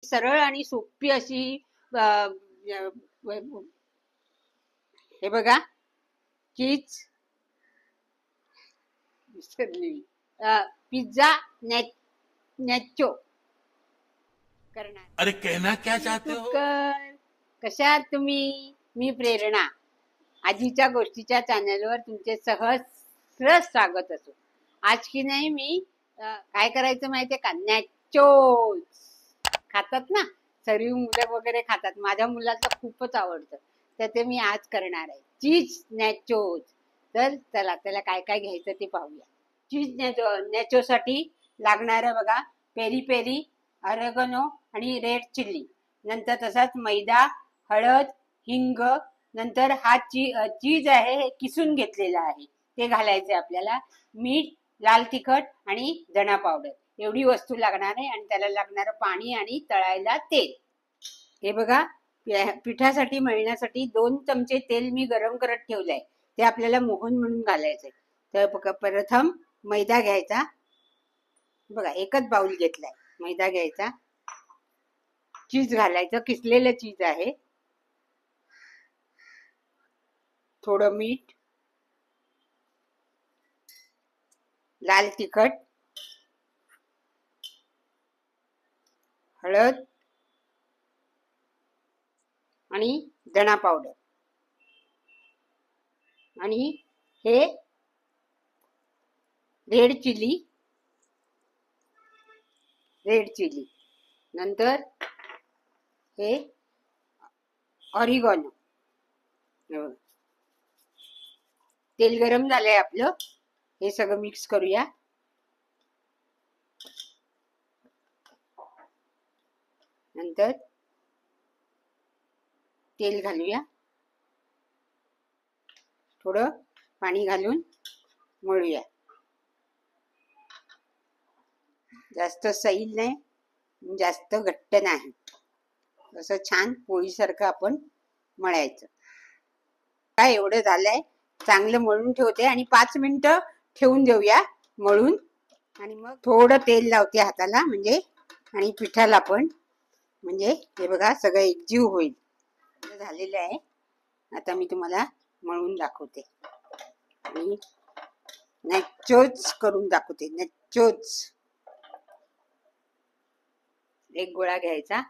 सरळ आणि सोपी अशी हे बघा चीज पिझ्झा नॅचो करणार। अरे कहना क्या चाहते हो? कशा आहात तुम्ही? मी प्रेरणा आजीच्या गोष्टीच्या चॅनलवर तुमचे सहर्ष स्वागत असो। आज की नाही मी काय करायचं माहितीये का, नॅचोज खातात ना सर्व मुलं वगैरे खातात, माझ्या मुलाला खूपच आवडतं, तर ते मी आज करणार आहे चीज नॅचोज। तर चला त्याला काय काय घ्यायचं ते पाहूया। चीज नॅचो साठी लागणार बघा पेरी पेरी, ऑरेगनो आणि रेड चिल्ली, नंतर तसाच मैदा, हळद, हिंग, नंतर हा चीज आहे हे किसून घेतलेला आहे ते घालायचे आपल्याला, मीठ, लाल तिखट आणि धना पावडर एवढी वस्तू लागणार आहे, आणि त्याला लागणारं पाणी आणि तळायला तेल। हे बघा पिठासाठी मळण्यासाठी 2 चमचे तेल मी गरम करत ठेवलंय, ते आपल्याला मोहन म्हणून घालायचंय। तर प्रथम मैदा घ्यायचा, बघा एकच बाउल घेतलाय, मैदा घ्यायचा, चीज घालायचं, किसलेलं चीज आहे, थोडं मीठ, लाल तिखट, हळद आणि धना पावडर, आणि हे रेड चिली, नंतर हे ऑरिगॅनो। तेल गरम झालंय आपलं, हे सगळं मिक्स करूया। नंतर तेल घालूया, थोडं पाणी घालून मळूया, जास्त सैल नाही जास्त घट्ट नाही, असं छान पोळीसारखं आपण मळायचं। काय एवढं झालंय, चांगलं मळून ठेवते आणि 5 मिनिटं ठेवून देऊया मळून, आणि मग थोडं तेल लावते हाताला म्हणजे आणि पिठाला पण, म्हणजे हे बघा सगळं एकजीव होईल। झालेलं आहे, आता मी तुम्हाला मळून दाखवते आणि नॅचोज करून दाखवते। नॅचोज एक गोळा घ्यायचा,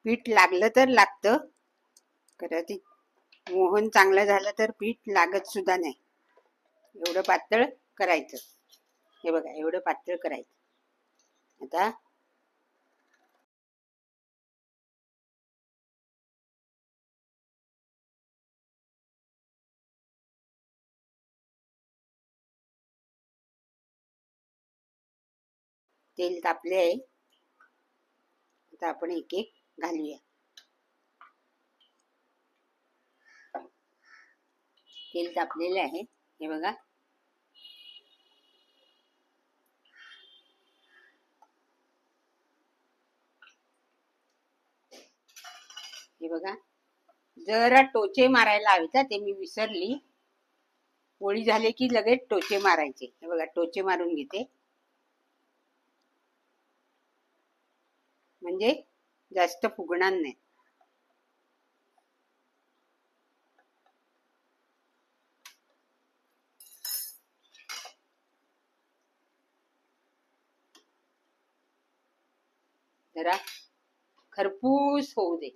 पीठ लागलं तर लागतं, खरं ते मोहन चांगलं झालं तर पीठ लागत सुद्धा नाही, एवढं पातळ करायचं। हे बघा एवढं पातळ करायचं। आता तेल तापले आहे, आता आपण एक एक घालूया। तेल तापलेले आहे, हे बघा हे बघा जरा टोचे मारायला हवेत, ते मी विसरली, पोळी झाले की लगेच टोचे मारायचे। हे बघा टोचे मारून घेते, म्हणजे जास्त फुगणार नाही। जरा खरपूस होऊ दे,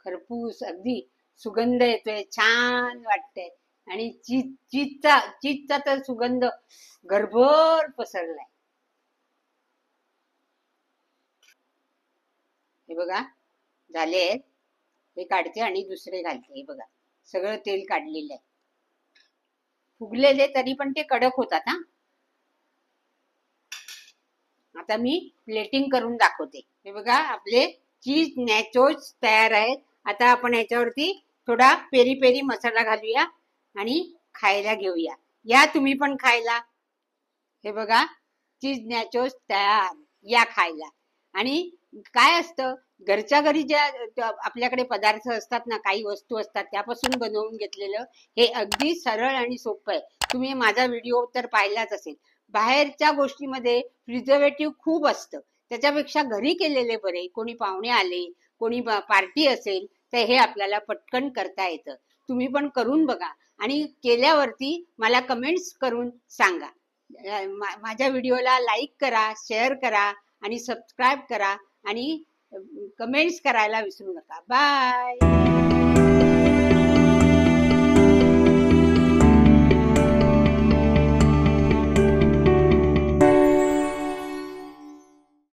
खरपूस अगदी सुगंध येतोय, छान वाटतंय, आणि चीजचा तर सुगंध घरभर पसरलाय। हे बघा झाले आहेत, हे काढते आणि दुसरे घालते। हे बघा सगळं तेल काढलेलं आहे, फुगलेले तरी पण ते कडक होतात हा। आता मी प्लेटिंग करून दाखवते। हे बघा आपले चीज नॅचोज तयार आहेत। आता आपण याच्यावरती थोडा पेरी पेरी मसाला घालूया आणि खायला घेऊया, या तुम्ही पण खायला। हे बघा चीज नॅचोज तयार, या खायला। आणि काय असतं, घरच्या घरी ज्या आपल्याकडे पदार्थ असतात ना, काही वस्तू असतात त्यापासून बनवून घेतलेलं हे अगदी सरळ आणि सोपं आहे। तुम्ही माझा व्हिडिओ तर पाहिलाच असेल, बाहेरच्या गोष्टीमध्ये प्रिझर्वेटिव्ह खूप असतं. त्याच्यापेक्षा घरी केलेले बरे. कोणी पाहुणे आले, कोणी पार्टी असेल तर हे आपल्याला पटकन करता येतं. तुम्ही पण करून बघा आणि केल्यावरती मला कमेंट्स करून सांगा. माझ्या व्हिडिओला लाईक करा, शेअर करा आणि सबस्क्राईब करा आणि कमेंट्स करायला विसरू नका. बाय.